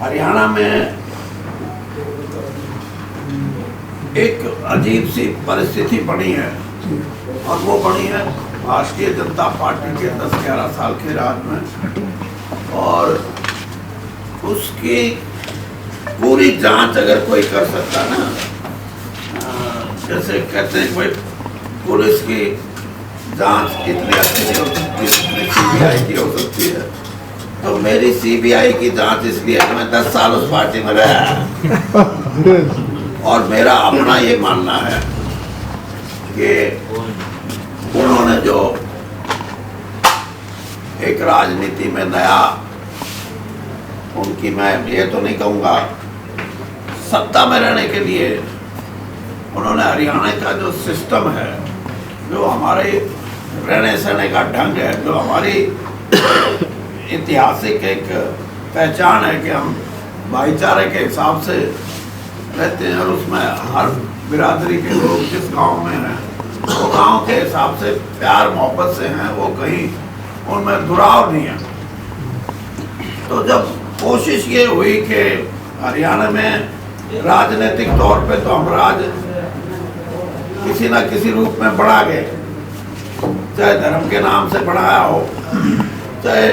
हरियाणा में एक अजीब सी परिस्थिति बनी है, और वो बनी है राष्ट्रीय जनता पार्टी के 10-11 साल के राज में। और उसकी पूरी जांच अगर कोई कर सकता ना, जैसे कहते हैं कोई पुलिस की जांच कितनी अच्छी नहीं हो सकती, जितनी सीबीआई की हो सकती है, तो मेरी सीबीआई की जांच इसलिए कि मैं 10 साल उस पार्टी में रहा। और मेरा अपना ये मानना है कि उन्होंने जो एक राजनीति में नया, उनकी मैं ये तो नहीं कहूँगा सत्ता में रहने के लिए, उन्होंने हरियाणा का जो सिस्टम है, जो हमारे रहने सहने का ढंग है, जो हमारी ऐतिहासिक एक पहचान है कि हम भाईचारे के हिसाब से रहते हैं, और उसमें हर बिरादरी के लोग जिस गांव में हैं वो गांव के हिसाब से प्यार मोहब्बत से हैं, वो कहीं उनमें दुराव नहीं है। तो जब कोशिश ये हुई कि हरियाणा में राजनीतिक तौर पे तो हम राज किसी न किसी रूप में बढ़ा गए, चाहे धर्म के नाम से बढ़ाया हो, चाहे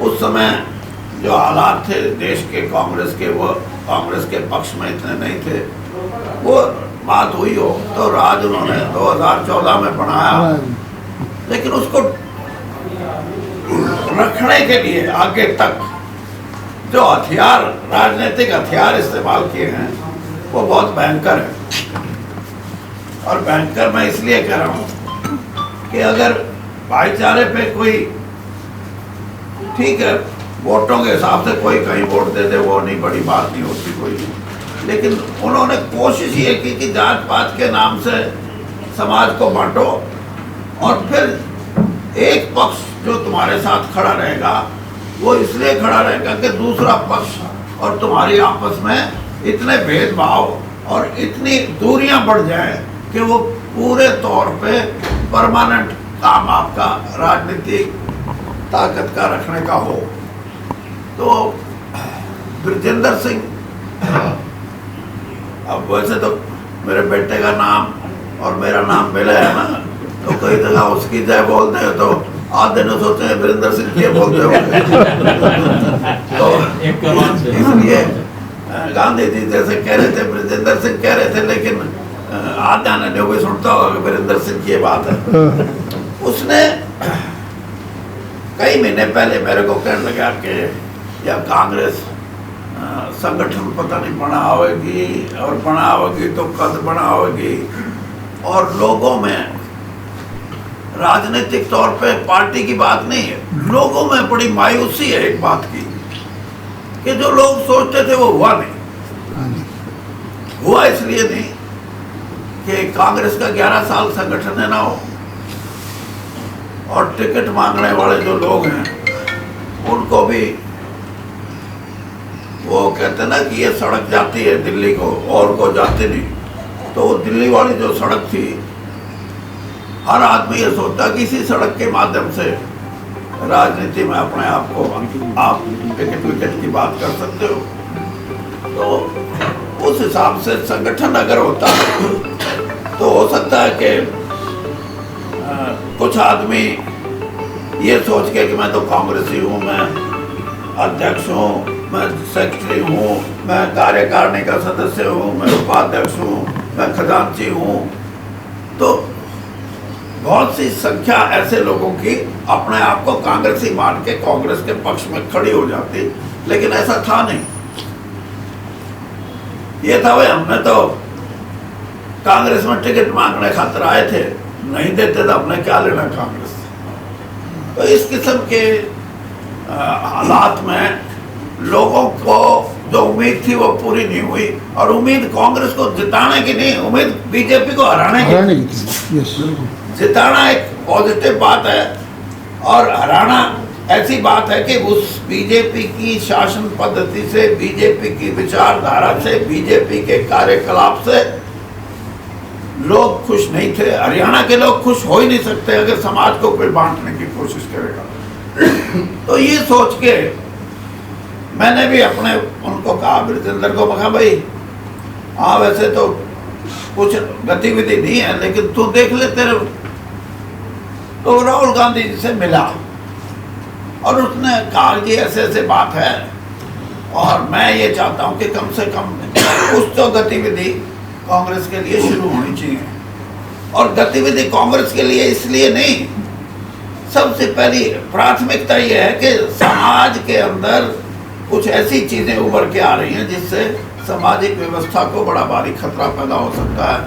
उस समय जो हालात थे देश के कांग्रेस के, वो कांग्रेस के पक्ष में इतने नहीं थे, वो बात हुई हो, तो राज उन्होंने 2014 में बनाया। लेकिन उसको रखने के लिए आगे तक जो हथियार, राजनीतिक हथियार इस्तेमाल किए हैं, वो बहुत भयंकर है। और भयंकर मैं इसलिए कह रहा हूँ कि अगर भाईचारे पे कोई, ठीक है, वोटों के हिसाब से कोई कहीं वोट दे दे, वो नहीं, बड़ी बात नहीं होती कोई, लेकिन उन्होंने कोशिश ये की कि जात पात के नाम से समाज को बांटो, और फिर एक पक्ष जो तुम्हारे साथ खड़ा रहेगा वो इसलिए खड़ा रहेगा कि दूसरा पक्ष और तुम्हारी आपस में इतने भेदभाव और इतनी दूरियां बढ़ जाए कि वो पूरे तौर पे परमानेंट काम आपका राजनीतिक ताकत का रखने का हो। तो ब्रजेंद्र सिंह, अब वैसे तो मेरे बेटे का नाम और मेरा नाम मिला है ना, तो कई जगह उसकी जय बोलते हैं तो आधे ने सोचते हैं वीरेंद्र सिंह के बोलते होंगे। तो इसलिए गांधी जी जैसे कह रहे थे, ब्रजेंद्र सिंह कह रहे थे, लेकिन आधा ने जो भी सुनता होगा कि वीरेंद्र सिंह की बात है। उसने कई महीने पहले मेरे को कहने लगा कि या कांग्रेस संगठन पता नहीं बना होगी, और बना होगी तो कद बना होगी, और लोगों में राजनीतिक तौर पे पार्टी की बात नहीं है, लोगों में बड़ी मायूसी है एक बात की कि जो लोग सोचते थे वो हुआ नहीं। हुआ इसलिए नहीं कि कांग्रेस का 11 साल संगठन है ना हो, और टिकट मांगने वाले जो लोग हैं उनको भी वो कहते ना कि ये सड़क जाती है दिल्ली को और को जाती नहीं, तो वो दिल्ली वाली जो सड़क थी, हर आदमी ये सोचता कि इसी सड़क के माध्यम से राजनीति में अपने आप को आप टिकट विकेट की बात कर सकते हो। तो उस हिसाब से संगठन अगर होता तो हो सकता है कि कुछ आदमी ये सोच के कि मैं तो कांग्रेसी हूँ, मैं अध्यक्ष हूँ, मैं सेक्रेटरी हूँ, मैं कार्यकारिणी का सदस्य हूँ, मैं उपाध्यक्ष हूँ, मैं खजांची हूँ, तो बहुत सी संख्या ऐसे लोगों की अपने आप को कांग्रेसी मान के कांग्रेस के पक्ष में खड़ी हो जाती। लेकिन ऐसा था नहीं, ये था भाई हमने तो कांग्रेस में टिकट मांगने खातिर आए थे, नहीं देते तो हमने क्या लेना कांग्रेस। तो इस किस्म के हालात में लोगों को जो उम्मीद थी वो पूरी नहीं हुई, और उम्मीद कांग्रेस को जिताने की नहीं, उम्मीद बीजेपी को हराने की थी। जिताना एक पॉजिटिव बात है, और हराना ऐसी बात है कि उस बीजेपी की शासन पद्धति से, बीजेपी की विचारधारा से, बीजेपी के कार्यकलाप से लोग खुश नहीं थे। हरियाणा के लोग खुश हो ही नहीं सकते अगर समाज को कोई बांटने की कोशिश करेगा। तो ये सोच के मैंने भी अपने उनको कहा, ब्रजेंद्र को, कहा भाई हाँ वैसे तो कुछ गतिविधि नहीं है, लेकिन तू देख ले तेरे। तो राहुल गांधी जी से मिला और उसने कहा कि ऐसे ऐसे बात है और मैं ये चाहता हूँ कि कम से कम कुछ तो गतिविधि कांग्रेस के लिए शुरू होनी चाहिए। और गतिविधि कांग्रेस के लिए इसलिए नहीं, सबसे पहली प्राथमिकता ये है कि समाज के अंदर कुछ ऐसी चीजें उभर के आ रही हैं जिससे सामाजिक व्यवस्था को बड़ा भारी खतरा पैदा हो सकता है।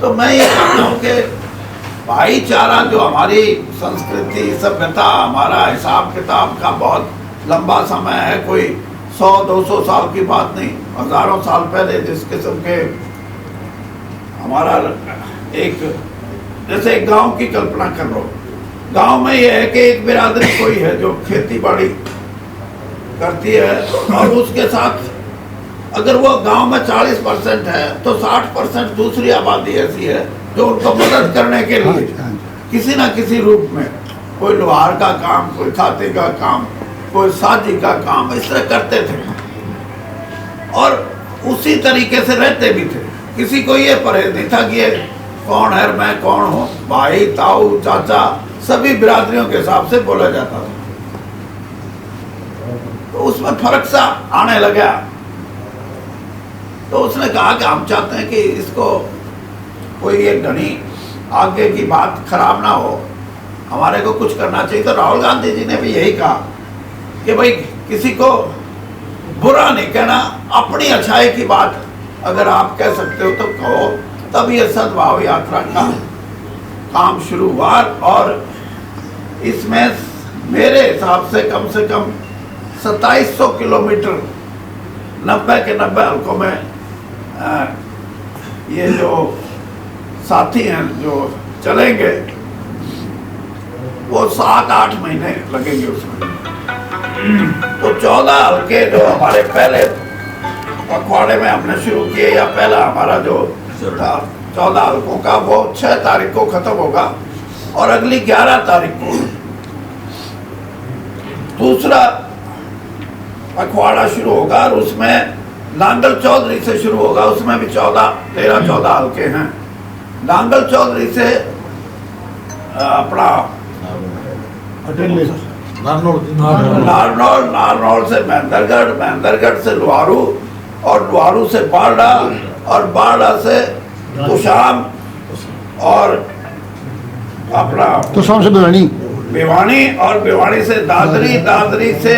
तो मैं ये कहता हूँ कि भाईचारा जो हमारी संस्कृति, सभ्यता, हमारा हिसाब किताब का बहुत लंबा समय है, कोई 100-200 साल की बात नहीं, हजारों साल पहले जिस किस्म के हमारा एक, जैसे एक गांव की कल्पना कर लो, गांव में ये है कि एक बिरादरी कोई है जो खेती बाड़ी करती है और उसके साथ अगर वो गांव में 40% है तो 60% दूसरी आबादी ऐसी है जो उनको मदद करने के लिए किसी ना किसी रूप में, कोई लोहार का काम, कोई खाते का काम, कोई साजी का काम, इस तरह करते थे और उसी तरीके से रहते भी थे। किसी को ये परहेज नहीं था कि ये कौन है, मैं कौन हूँ, भाई, ताऊ, चाचा, सभी बिरादरियों के हिसाब से बोला जाता था। तो उसमें फर्क सा आने लगा। तो उसने कहा कि हम चाहते हैं कि इसको कोई एक घनी आगे की बात खराब ना हो, हमारे को कुछ करना चाहिए। तो राहुल गांधी जी ने भी यही कहा कि भाई किसी को बुरा नहीं कहना, अपनी अच्छाई की बात अगर आप कह सकते हो तो कहो। तब ये सद्भाव यात्रा का काम शुरू हुआ और इसमें मेरे हिसाब से कम 2700 किलोमीटर 90 के 90 हल्कों में ये जो साथी हैं जो चलेंगे वो 7-8 महीने लगेंगे उसमें। तो 14 हल्के जो हमारे पहले पखवाड़े में हमने शुरू किए, या पहला हमारा जो 14 हल्कों का, वो 6 तारीख को खत्म होगा और अगली 11 तारीख को दूसरा पखवाड़ा शुरू होगा और उसमें नांगल चौधरी से शुरू होगा। उसमें भी 13-14 हल्के हैं। नांगल चौधरी से अपना नारनौल से महेंद्रगढ़, महेंद्रगढ़ से लोहारू और लोहारू से बारडा और बारडा से तुशाम और अपना तुशाम से भिवानी और भिवानी से दादरी, दादरी से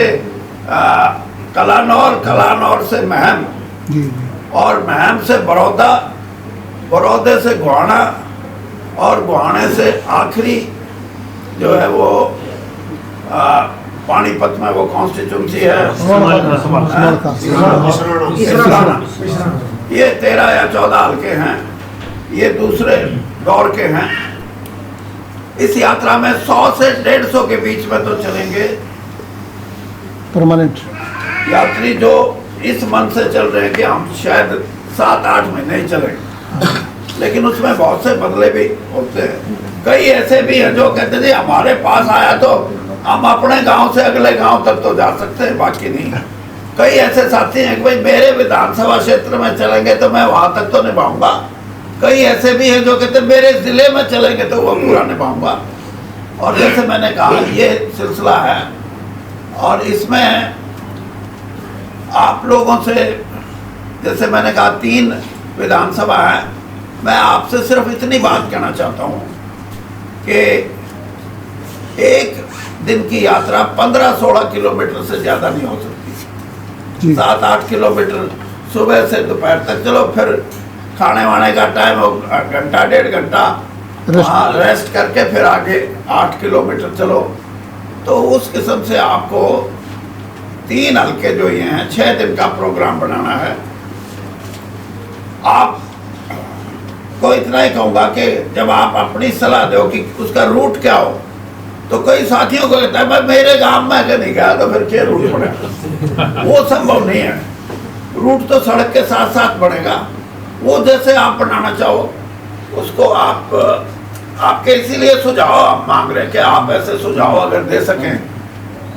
कलानौर, कलानौर से महम और महम से बड़ौदा, बड़ौदे से गुहाना और गुहाने से आखिरी जो है वो पानीपत में वो कॉन्स्टिट्यूंसी है ये 13 या 14 हल्के हैं। ये दूसरे दौर के हैं। इस यात्रा में 100 से 150 के बीच में तो चलेंगे परमानेंट यात्री, जो इस मन से चल रहे हैं कि हम शायद 7-8 महीने ही चलेंगे। लेकिन उसमें बहुत से बदले भी होते हैं। कई ऐसे भी हैं जो कहते थे हमारे पास आया तो हम अपने गांव से अगले गांव तक तो जा सकते हैं, बाकी नहीं। कई ऐसे साथी हैं कि भाई मेरे विधानसभा क्षेत्र में चलेंगे तो मैं वहां तक तो निभाऊंगा। कई ऐसे भी हैं जो कहते मेरे जिले में चलेंगे तो वो पूरा निभाऊंगा। और जैसे मैंने कहा ये सिलसिला है और इसमें आप लोगों से, जैसे मैंने कहा 3 विधानसभा है, मैं आपसे सिर्फ इतनी बात कहना चाहता हूँ कि एक दिन की यात्रा 15-16 किलोमीटर से ज़्यादा नहीं हो सकती। 7-8 किलोमीटर सुबह से दोपहर तक चलो, फिर खाने वाने का टाइम हो घंटा 1.5 घंटा वहाँ रेस्ट करके फिर आगे 8 किलोमीटर चलो। तो उस किस्म से आपको 3 हल्के जो ये हैं 6 दिन का प्रोग्राम बनाना है। आप को इतना ही कहूँगा कि जब आप अपनी सलाह दो कि उसका रूट क्या हो, तो कई साथियों को कहता है मैं मेरे गांव में अगर नहीं गया तो फिर क्या रूट बनेगा। वो संभव नहीं है। रूट तो सड़क के साथ साथ बनेगा। वो जैसे आप बनाना चाहो उसको आपके इसीलिए सुझाव आप मांग रहे हैं कि आप ऐसे सुझाव अगर दे सकें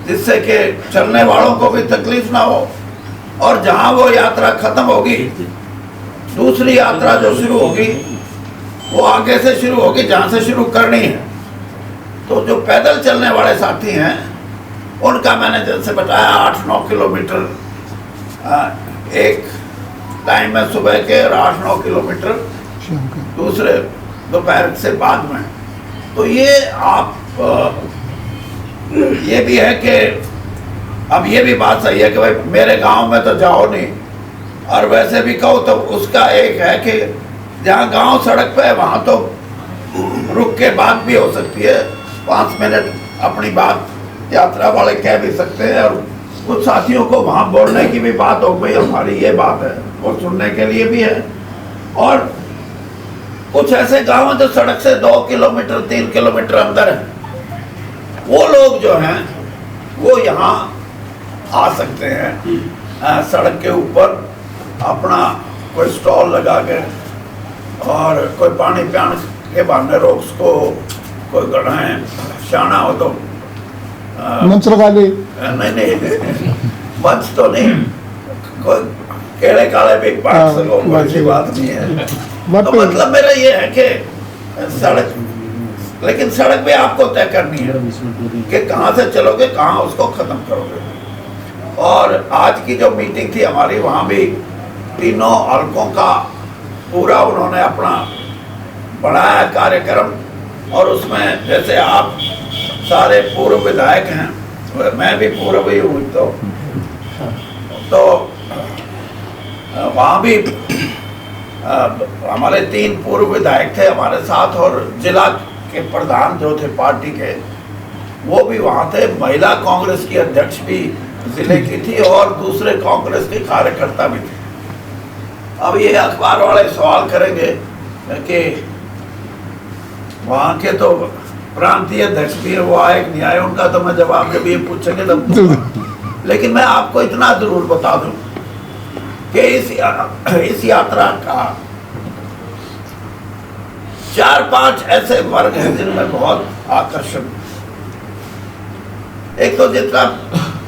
जिससे कि चलने वालों को भी तकलीफ ना हो, और जहां वो यात्रा खत्म होगी दूसरी यात्रा जो शुरू होगी वो आगे से शुरू होगी जहां से शुरू करनी है। तो जो पैदल चलने वाले साथी हैं उनका मैंने जैसे बताया 8-9 किलोमीटर एक टाइम में सुबह के और 8-9 किलोमीटर दूसरे दोपहर से बाद में। तो ये आप ये भी है कि अब ये भी बात सही है कि भाई मेरे गांव में तो जाओ नहीं, और वैसे भी कहो तो उसका एक है कि जहाँ गांव सड़क पे है वहाँ तो रुक के बात भी हो सकती है, 5 मिनट अपनी बात यात्रा वाले कह भी सकते हैं, और कुछ साथियों को वहाँ बोलने की भी बात हो गई, हमारी ये बात है वो सुनने के लिए भी है। और कुछ ऐसे गांव हैं जो सड़क से 2 किलोमीटर 3 किलोमीटर अंदर है, वो लोग जो हैं वो यहाँ आ सकते हैं सड़क के ऊपर अपना कोई स्टॉल लगा के, और कोई पानी पियाने के बहाने रोक्स को कोई गढ़ाएं शाना हो तो मंच लगा ले। नहीं मंच तो नहीं, कोई केड़े काले भी बात सको, कोई बात नहीं है। तो मतलब मेरा ये है कि सड़क, लेकिन सड़क भी आपको तय करनी है कि कहाँ से चलोगे कहाँ उसको खत्म करोगे। और आज की जो मीटिंग थी हमारी, वहाँ भी तीनों हलकों का पूरा उन्होंने अपना बढ़ाया कार्यक्रम, और उसमें जैसे आप सारे पूर्व विधायक हैं, मैं भी पूर्व ही हूँ, तो वहाँ भी हमारे 3 पूर्व विधायक थे हमारे साथ, और जिला के प्रधान जो थे पार्टी के वो भी वहाँ थे, महिला कांग्रेस की अध्यक्ष भी जिले की थी, और दूसरे कांग्रेस के कार्यकर्ता भी थे। अब ये अखबार वाले सवाल करेंगे कि वहाँ के तो प्रांतीय अध्यक्ष भी है, वो आए नहीं आए, उनका तो मैं जवाब जब ये पूछेंगे तब। लेकिन मैं आपको इतना जरूर बता दूं कि इस यात्रा का 4-5 ऐसे वर्ग हैं जिनमें बहुत आकर्षण। एक तो जितना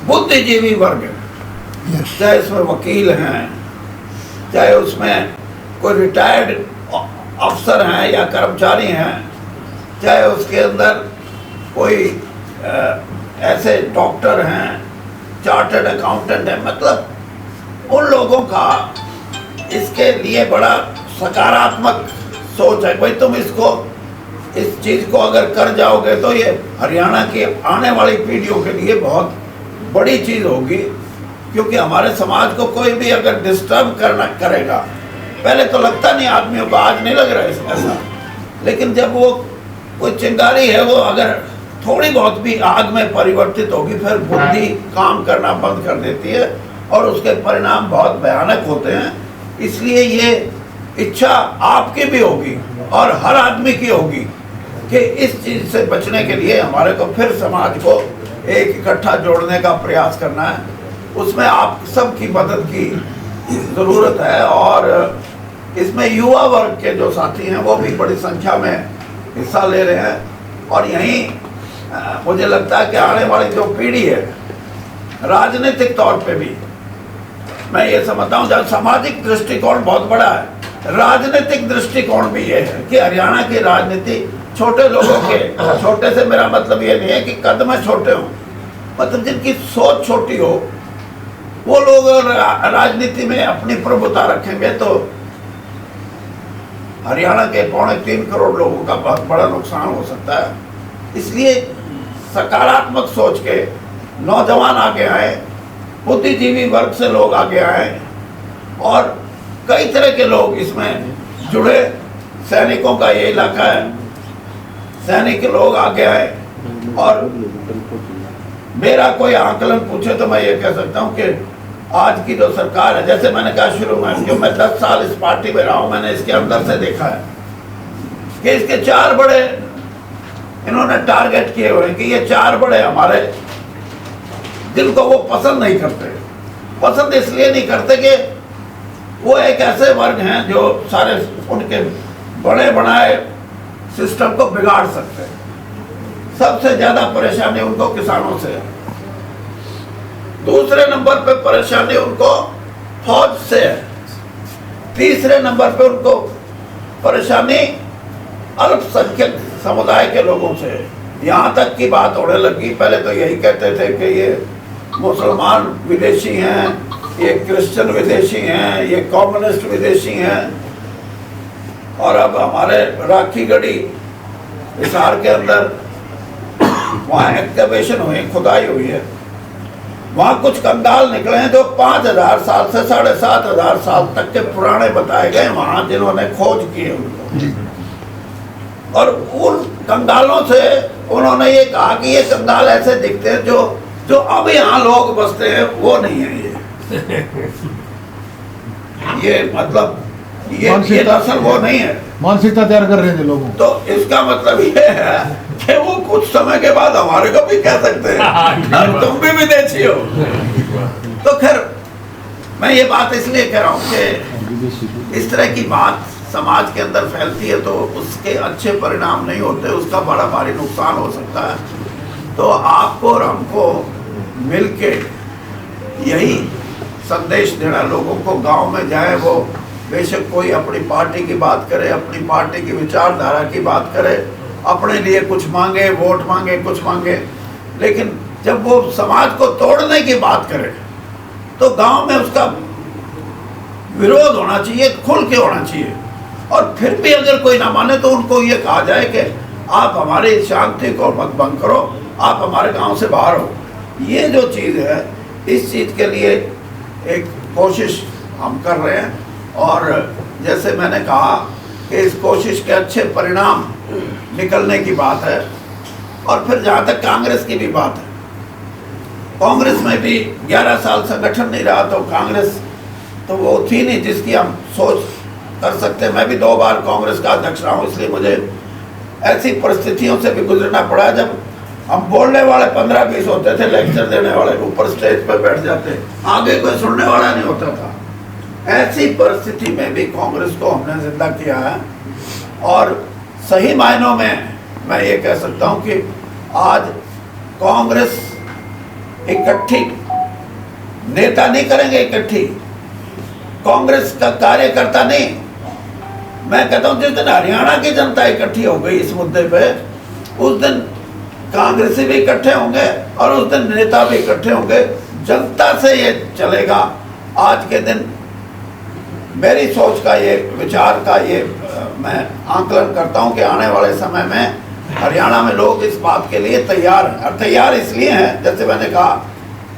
बुद्धिजीवी वर्ग है, चाहे इसमें वकील हैं, चाहे उसमें कोई रिटायर्ड अफसर हैं या कर्मचारी हैं, चाहे उसके अंदर कोई ऐसे डॉक्टर हैं, चार्टर्ड अकाउंटेंट हैं, मतलब उन लोगों का इसके लिए बड़ा सकारात्मक सोच है। भाई तुम इसको, इस चीज़ को अगर कर जाओगे तो ये हरियाणा की आने वाली पीढ़ियों के लिए बहुत बड़ी चीज़ होगी, क्योंकि हमारे समाज को कोई भी अगर डिस्टर्ब करना करेगा, पहले तो लगता नहीं आदमियों को, आज नहीं लग रहा है ऐसा, लेकिन जब वो कोई चिंगारी है वो अगर थोड़ी बहुत भी आग में परिवर्तित होगी, फिर बुद्धि काम करना बंद कर देती है और उसके परिणाम बहुत भयानक होते हैं। इसलिए ये इच्छा आपकी भी होगी और हर आदमी की होगी कि इस चीज़ से बचने के लिए हमारे को फिर समाज को एक इकट्ठा जोड़ने का प्रयास करना है। उसमें आप सबकी मदद की ज़रूरत है, और इसमें युवा वर्ग के जो साथी हैं वो भी बड़ी संख्या में हिस्सा ले रहे हैं। और यहीं मुझे लगता है कि आने वाली जो पीढ़ी है, राजनीतिक तौर पे भी मैं ये समझता हूँ, जब सामाजिक दृष्टिकोण बहुत बड़ा है, राजनीतिक दृष्टिकोण भी ये है कि हरियाणा की राजनीति छोटे लोगों के, छोटे से मेरा मतलब ये नहीं है कि कद में छोटे हों, मतलब जिनकी सोच छोटी हो, वो लोग राजनीति में अपनी प्रभुता रखेंगे तो हरियाणा के 2.25 करोड़ लोगों का बहुत बड़ा नुकसान हो सकता है। इसलिए सकारात्मक सोच के नौजवान आगे आए, बुद्धिजीवी वर्ग से लोग आगे आए, और कई तरह के लोग इसमें जुड़े। सैनिकों का ये इलाका है, सैनिक लोग आगे आए। और मेरा कोई आकलन पूछे तो मैं ये कह सकता हूँ कि आज की जो सरकार है, जैसे मैंने कहा शुरू में कि मैं 10 साल इस पार्टी में रहा हूँ, मैंने इसके अंदर से देखा है कि इसके 4 बड़े इन्होंने टारगेट किए हुए हैं कि ये 4 बड़े हमारे जिनको वो पसंद नहीं करते। पसंद इसलिए नहीं करते कि वो एक ऐसे वर्ग हैं जो सारे उनके बड़े बनाए सिस्टम को बिगाड़ सकते हैं। सबसे ज़्यादा परेशानी उनको किसानों से है। दूसरे नंबर पे परेशानी उनको फौज से है, तीसरे नंबर पे उनको परेशानी अल्पसंख्यक समुदाय के लोगों से है। यहाँ तक की बात होने लगी, पहले तो यही कहते थे कि ये मुसलमान विदेशी हैं, ये क्रिश्चियन विदेशी हैं, ये कम्युनिस्ट विदेशी हैं। और अब हमारे राखी गढ़ी हिसार के अंदर वहाँ एक्सकवेशन हुई, खुदाई हुई है, वहाँ कुछ कंगाल निकले हैं जो 5000 साल से 7500 साल तक के पुराने बताए गए वहाँ, जिन्होंने खोज की है उनको। और उन कंगालों से उन्होंने ये कहा कि ये कंगाल ऐसे दिखते हैं जो अब यहाँ लोग बसते हैं, वो नहीं है ये मतलब ये दरअसल वो नहीं है। मानसिकता तैयार कर रहे थे लोगों। तो इसका मतलब ये है कि वो कुछ समय के बाद हमारे को भी कह सकते हैं तुम भी विदेशी हो। तो खैर मैं ये बात इसलिए कह रहा हूँ कि इस तरह की बात समाज के अंदर फैलती है तो उसके अच्छे परिणाम नहीं होते, उसका बड़ा भारी नुकसान हो सकता है। तो आपको और हमको मिलके यही संदेश देना लोगों को, गांव में जाए वो बेशक कोई अपनी पार्टी की बात करे, अपनी पार्टी की विचारधारा की बात करे, अपने लिए कुछ मांगे, वोट मांगे, कुछ मांगे, लेकिन जब वो समाज को तोड़ने की बात करे तो गांव में उसका विरोध होना चाहिए, खुल के होना चाहिए। और फिर भी अगर कोई ना माने तो उनको ये कहा जाए कि आप हमारी शांति को मत भंग करो, आप हमारे गांव से बाहर हो। ये जो चीज़ है, इस चीज़ के लिए एक कोशिश हम कर रहे हैं। और जैसे मैंने कहा कि इस कोशिश के अच्छे परिणाम निकलने की बात है। और फिर जहाँ तक कांग्रेस की भी बात है, कांग्रेस में भी 11 साल संगठन नहीं रहा तो कांग्रेस तो वो थी नहीं जिसकी हम सोच कर सकते। मैं भी 2 बार कांग्रेस का अध्यक्ष रहा हूँ, इसलिए मुझे ऐसी परिस्थितियों से भी गुजरना पड़ा जब हम बोलने वाले 15-20 होते थे, लेक्चर देने वाले ऊपर स्टेज पर बैठ जाते, आगे कोई सुनने वाला नहीं होता था। ऐसी परिस्थिति में भी कांग्रेस को हमने जिंदा किया है। और सही मायनों में मैं ये कह सकता हूँ कि आज कांग्रेस इकट्ठी नेता नहीं करेंगे, इकट्ठी कांग्रेस का कार्यकर्ता नहीं। मैं कहता हूँ जिस दिन हरियाणा की जनता इकट्ठी हो गई इस मुद्दे पे, उस दिन कांग्रेसी भी इकट्ठे होंगे और उस दिन नेता भी इकट्ठे होंगे। जनता से ये चलेगा। आज के दिन मेरी सोच का ये विचार का ये मैं आंकलन करता हूँ कि आने वाले समय में हरियाणा में लोग इस बात के लिए तैयार हैं। और तैयार इसलिए हैं, जैसे मैंने कहा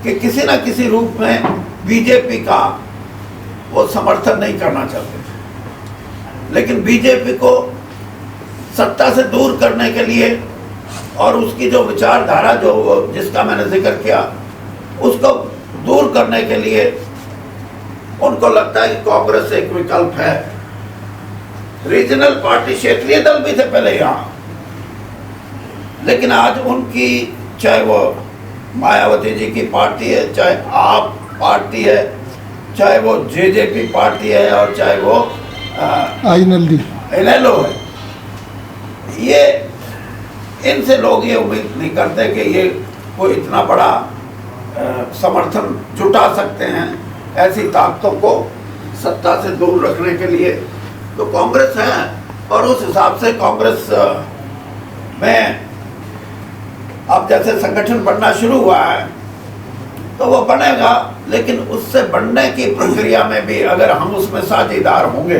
कि किसी न किसी रूप में बीजेपी का वो समर्थन नहीं करना चाहते, लेकिन बीजेपी को सत्ता से दूर करने के लिए और उसकी जो विचारधारा जो जिसका मैंने जिक्र किया उसको दूर करने के लिए उनको लगता है कि कांग्रेस एक विकल्प है। रीजनल पार्टी, क्षेत्रीय दल भी थे पहले यहाँ, लेकिन आज उनकी चाहे वो मायावती जी की पार्टी है, चाहे आप पार्टी है, चाहे वो जेजेपी पार्टी है और चाहे वो इनेलो है, ये इनसे लोग ये उम्मीद नहीं करते कि ये कोई इतना बड़ा समर्थन जुटा सकते हैं ऐसी ताकतों को सत्ता से दूर रखने के लिए। तो कांग्रेस है और उस हिसाब से कांग्रेस में अब जैसे संगठन बनना शुरू हुआ है तो वो बनेगा, लेकिन उससे बनने की प्रक्रिया में भी अगर हम उसमें साझेदार होंगे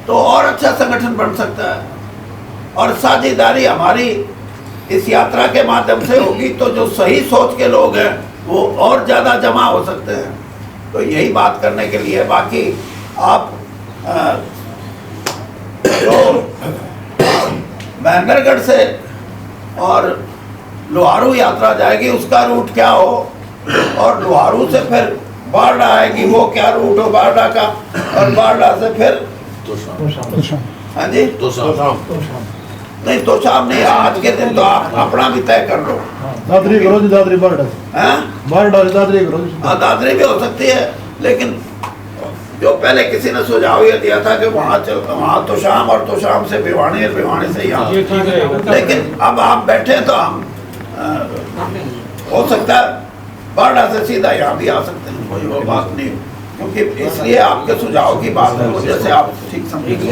तो और अच्छा संगठन बन सकता है। और साझेदारी हमारी इस यात्रा के माध्यम से होगी तो जो सही सोच के लोग हैं वो और ज़्यादा जमा हो सकते हैं। तो यही बात करने के लिए, बाकी आप जो महेंद्रगढ़ से और लोहारू यात्रा जाएगी उसका रूट क्या हो और लोहारू से फिर बारडा आएगी वो क्या रूट हो बारडा का, और बारडा से फिर हाँ जी नहीं तो शाम नहीं, आज के दिन तो आप अपना भी तय कर लो। दादरी करो जी, दादरी बारडा बारडा दादरी करो। हाँ दादरी भी हो सकती है, लेकिन जो पहले किसी ने सुझाव ये दिया था कि वहाँ तो शाम और तो शाम से भिवानी और भिवानी से यहाँ, लेकिन अब आप बैठे तो हम हो सकता है बारडा से सीधा यहाँ भी आ सकते हैं, कोई वो बात नहीं, क्योंकि इसलिए आपके सुझाव की बात है, जैसे आप ठीक समझेंगे।